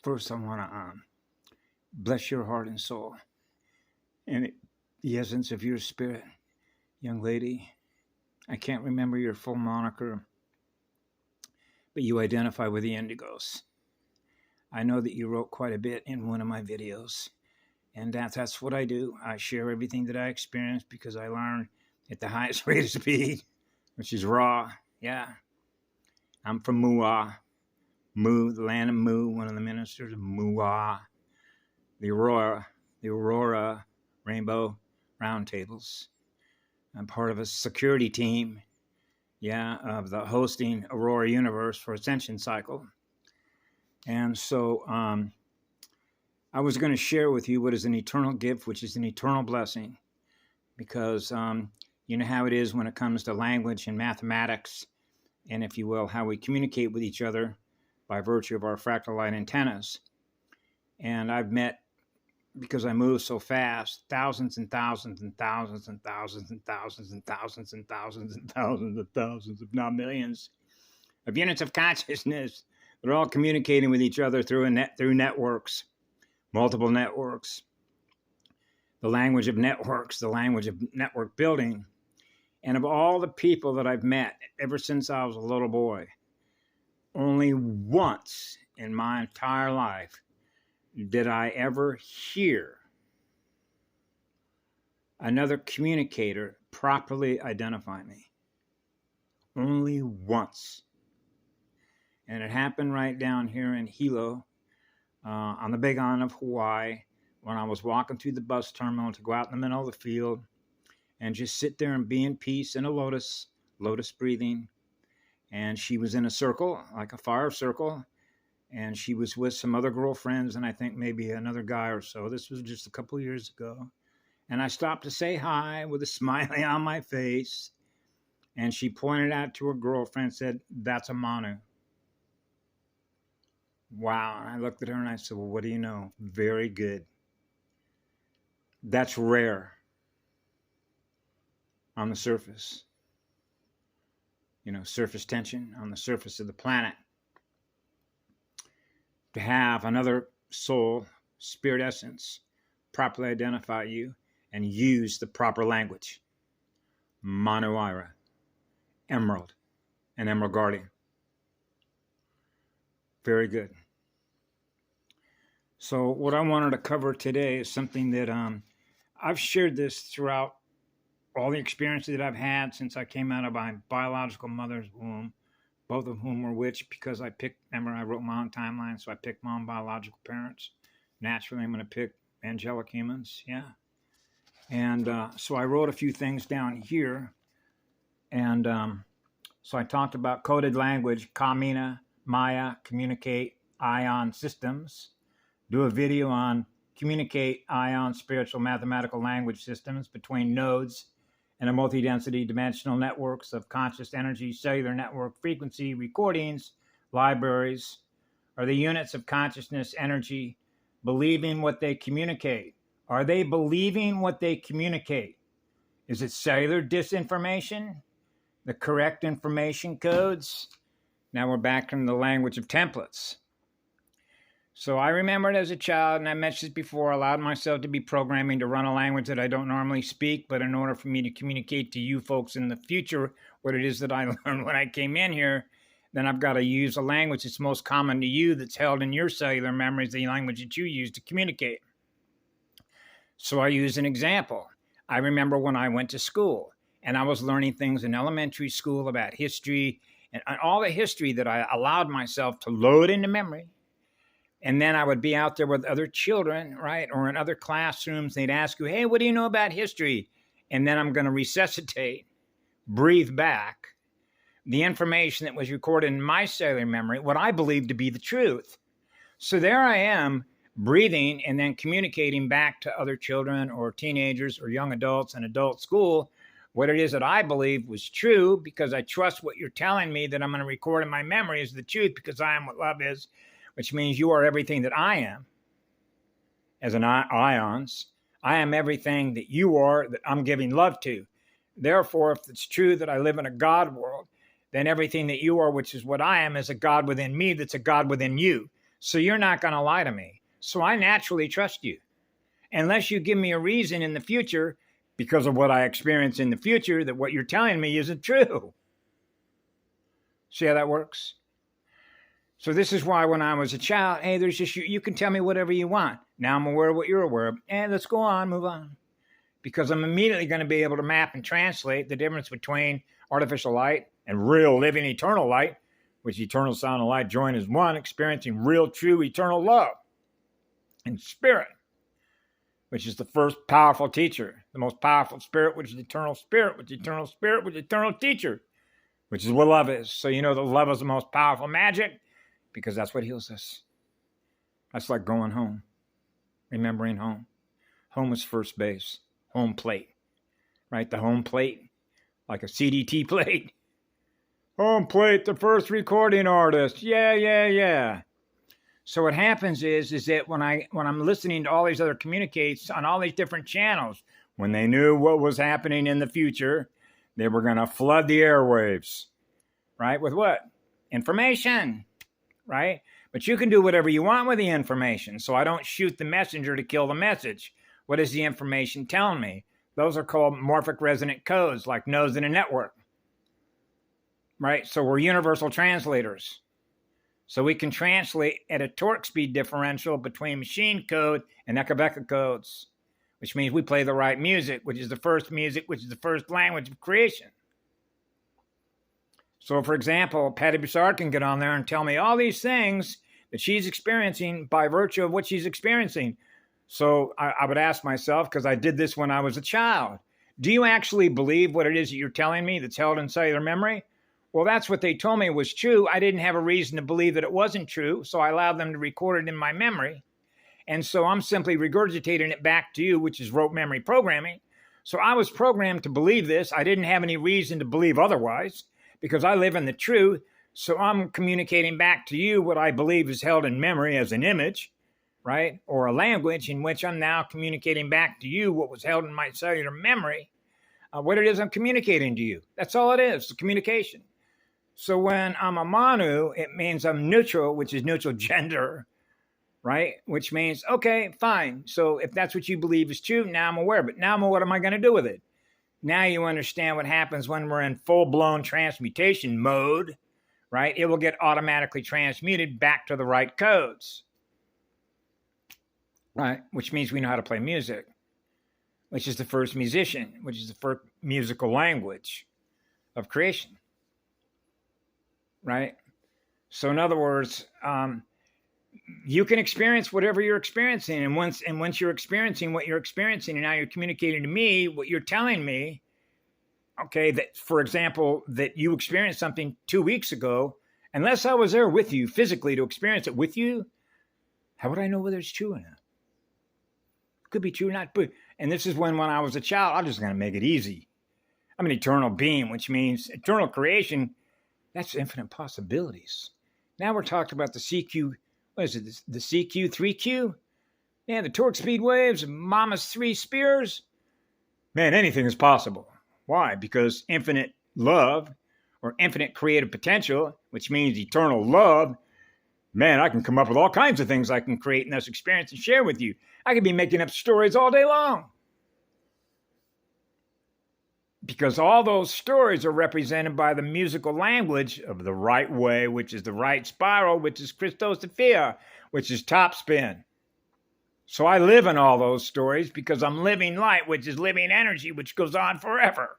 First, I want to bless your heart and soul and the essence of your spirit. Young lady, I can't remember your full moniker, but you identify with the Indigos. I know that you wrote quite a bit in one of my videos, and that's what I do. I share everything that I experience because I learn at the highest rate of speed, which is raw. Yeah. I'm from Muah. Mu, the land of Mu, one of the ministers of Muah, the Aurora Rainbow Roundtables. I'm part of a security team, of the hosting Aurora Universe for Ascension Cycle. And so I was going to share with you what is an eternal gift, which is an eternal blessing, because you know how it is when it comes to language and mathematics, and if you will, how we communicate with each other by virtue of our fractal light antennas. And I've met, because I move so fast, thousands and thousands and thousands and thousands and thousands and thousands and thousands and thousands and thousands, if not millions, of units of consciousness. They're all communicating with each other through networks, multiple networks. The language of networks, the language of network building. And of all the people that I've met ever since I was a little boy, only once in my entire life did I ever hear another communicator properly identify me. Only once. And it happened right down here in Hilo, on the Big Island of Hawaii, when I was walking through the bus terminal to go out in the middle of the field and just sit there and be in peace in a lotus breathing. And she was in a circle, like a fire circle, and she was with some other girlfriends and I think maybe another guy or so. This was just a couple of years ago. And I stopped to say hi with a smiley on my face. And she pointed out to her girlfriend and said, "That's a Manu." Wow. And I looked at her and I said, "Well, what do you know?" "Very good." That's rare on the surface. Surface tension on the surface of the planet. To have another soul, spirit essence, properly identify you and use the proper language. Manuira, Emerald, and Emerald Guardian. Very good. So what I wanted to cover today is something that I've shared this throughout all the experiences that I've had since I came out of my biological mother's womb, both of whom were witch, because I wrote my own timeline, so I picked my own biological parents. Naturally, I'm going to pick angelic humans, yeah. And so I wrote a few things down here. And so I talked about coded language, Kamina, Maya, communicate, ion systems. Do a video on communicate, ion, spiritual, mathematical language systems between nodes and a multi-density dimensional networks of conscious energy, cellular network frequency recordings, libraries, are the units of consciousness energy believing what they communicate? Are they believing what they communicate? Is it cellular disinformation? The correct information codes? Now we're back in the language of templates. So I remembered as a child, and I mentioned this before, I allowed myself to be programming to run a language that I don't normally speak, but in order for me to communicate to you folks in the future what it is that I learned when I came in here, then I've got to use a language that's most common to you, that's held in your cellular memories, the language that you use to communicate. So I use an example. I remember when I went to school, and I was learning things in elementary school about history, and all the history that I allowed myself to load into memory. And then I would be out there with other children, right? Or in other classrooms, they'd ask you, "Hey, what do you know about history?" And then I'm going to resuscitate, breathe back the information that was recorded in my cellular memory, what I believe to be the truth. So there I am, breathing and then communicating back to other children or teenagers or young adults in adult school what it is that I believe was true, because I trust what you're telling me that I'm going to record in my memory is the truth, because I am what love is, which means you are everything that I am. As an ions, I am everything that you are, that I'm giving love to. Therefore, if it's true that I live in a God world, then everything that you are, which is what I am, is a God within me that's a God within you. So you're not going to lie to me. So I naturally trust you. Unless you give me a reason in the future, because of what I experience in the future, that what you're telling me isn't true. See how that works? So this is why when I was a child, hey, there's just you can tell me whatever you want. Now I'm aware of what you're aware of. And let's go on, move on. Because I'm immediately going to be able to map and translate the difference between artificial light and real, living, eternal light, which eternal sound and light join as one, experiencing real, true, eternal love and spirit, which is the first powerful teacher, the most powerful spirit, which is eternal spirit, which is eternal spirit, which is eternal teacher, which is what love is. So you know that love is the most powerful magic because that's what heals us. That's like going home, remembering home. Home is first base, home plate, right? The home plate, like a CDT plate. Home plate, the first recording artist. Yeah. So what happens is that when I'm listening to all these other communicates on all these different channels, when they knew what was happening in the future, they were going to flood the airwaves, right? With what? Information, right? But you can do whatever you want with the information. So I don't shoot the messenger to kill the message. What is the information telling me? Those are called morphic resonant codes, like nodes in a network, right? So we're universal translators. So we can translate at a torque speed differential between machine code and Ecca codes, which means we play the right music, which is the first language of creation. So, for example, Patty Broussard can get on there and tell me all these things that she's experiencing by virtue of what she's experiencing. So I would ask myself, because I did this when I was a child, do you actually believe what it is that you're telling me that's held in cellular memory? Well, that's what they told me was true. I didn't have a reason to believe that it wasn't true, so I allowed them to record it in my memory. And so I'm simply regurgitating it back to you, which is rote memory programming. So I was programmed to believe this. I didn't have any reason to believe otherwise because I live in the truth. So I'm communicating back to you what I believe is held in memory as an image, right? Or a language in which I'm now communicating back to you what was held in my cellular memory, what it is I'm communicating to you. That's all it is, the communication. So when I'm a Manu, it means I'm neutral, which is neutral gender, right? Which means, okay, fine. So if that's what you believe is true, now I'm aware. But now what am I going to do with it? Now you understand what happens when we're in full-blown transmutation mode, right? It will get automatically transmuted back to the right codes, right? Which means we know how to play music, which is the first musician, which is the first musical language of creation. Right? So in other words, you can experience whatever you're experiencing. And once you're experiencing what you're experiencing, and now you're communicating to me what you're telling me, okay, that, for example, that you experienced something 2 weeks ago, unless I was there with you physically to experience it with you, how would I know whether it's true or not? Could be true or not. And this is when I was a child, I'm just going to make it easy. I'm an eternal being, which means eternal creation. That's infinite possibilities. Now we're talking about the CQ, what is it, the CQ, 3Q? Yeah, the torque speed waves, Mama's 3 spears. Man, anything is possible. Why? Because infinite love or infinite creative potential, which means eternal love, man, I can come up with all kinds of things I can create in this experience and share with you. I could be making up stories all day long. Because all those stories are represented by the musical language of the right way, which is the right spiral, which is Christosophia, which is top spin. So I live in all those stories because I'm living light, which is living energy, which goes on forever.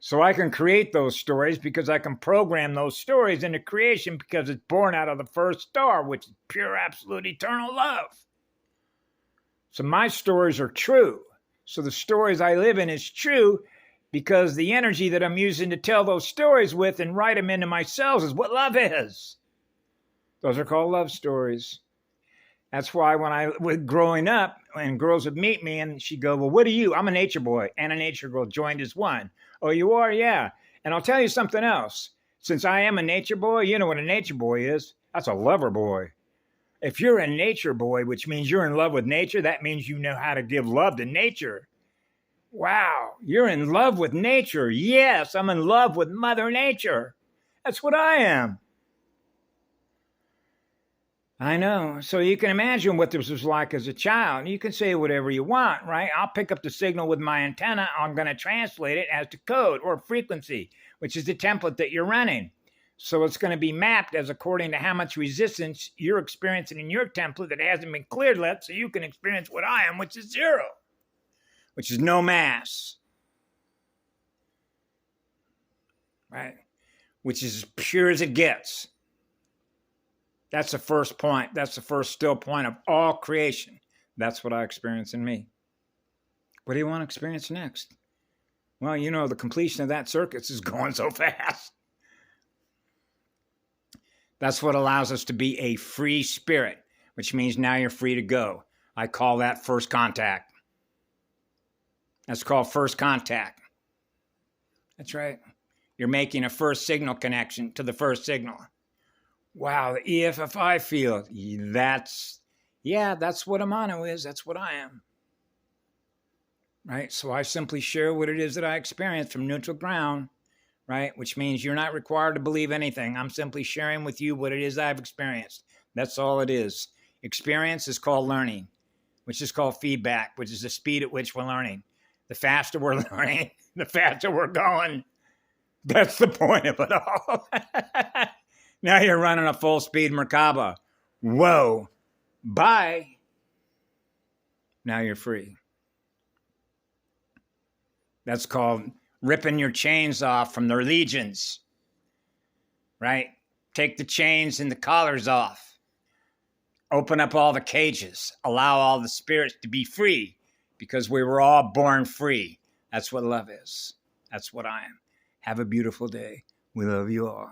So I can create those stories because I can program those stories into creation because it's born out of the first star, which is pure, absolute, eternal love. So my stories are true. So the stories I live in is true because the energy that I'm using to tell those stories with and write them into my cells is what love is. Those are called love stories. That's why when I was growing up, and girls would meet me and she'd go, well, what are you? I'm a nature boy and a nature girl joined as one. Oh, you are? Yeah. And I'll tell you something else. Since I am a nature boy, you know what a nature boy is? That's a lover boy. If you're a nature boy, which means you're in love with nature, that means you know how to give love to nature. Wow, you're in love with nature. Yes, I'm in love with Mother Nature. That's what I am. I know. So you can imagine what this was like as a child. You can say whatever you want, right? I'll pick up the signal with my antenna. I'm going to translate it as to code or frequency, which is the template that you're running. So it's going to be mapped as according to how much resistance you're experiencing in your template that hasn't been cleared yet, so you can experience what I am, which is zero, which is no mass, right? Which is as pure as it gets. That's the first point. That's the first still point of all creation. That's what I experience in me. What do you want to experience next? Well, you know, the completion of that circuit is going so fast. That's what allows us to be a free spirit, which means now you're free to go. I call that first contact. That's called first contact. That's right. You're making a first signal connection to the first signal. Wow, the EFFI field. That's what a mono is. That's what I am. Right? So I simply share what it is that I experience from neutral ground, right? Which means you're not required to believe anything. I'm simply sharing with you what it is I've experienced. That's all it is. Experience is called learning, which is called feedback, which is the speed at which we're learning. The faster we're learning, the faster we're going. That's the point of it all. Now you're running a full speed Merkaba. Whoa. Bye. Now you're free. That's called ripping your chains off from their legions. Right? Take the chains and the collars off. Open up all the cages. Allow all the spirits to be free because we were all born free. That's what love is. That's what I am. Have a beautiful day. We love you all.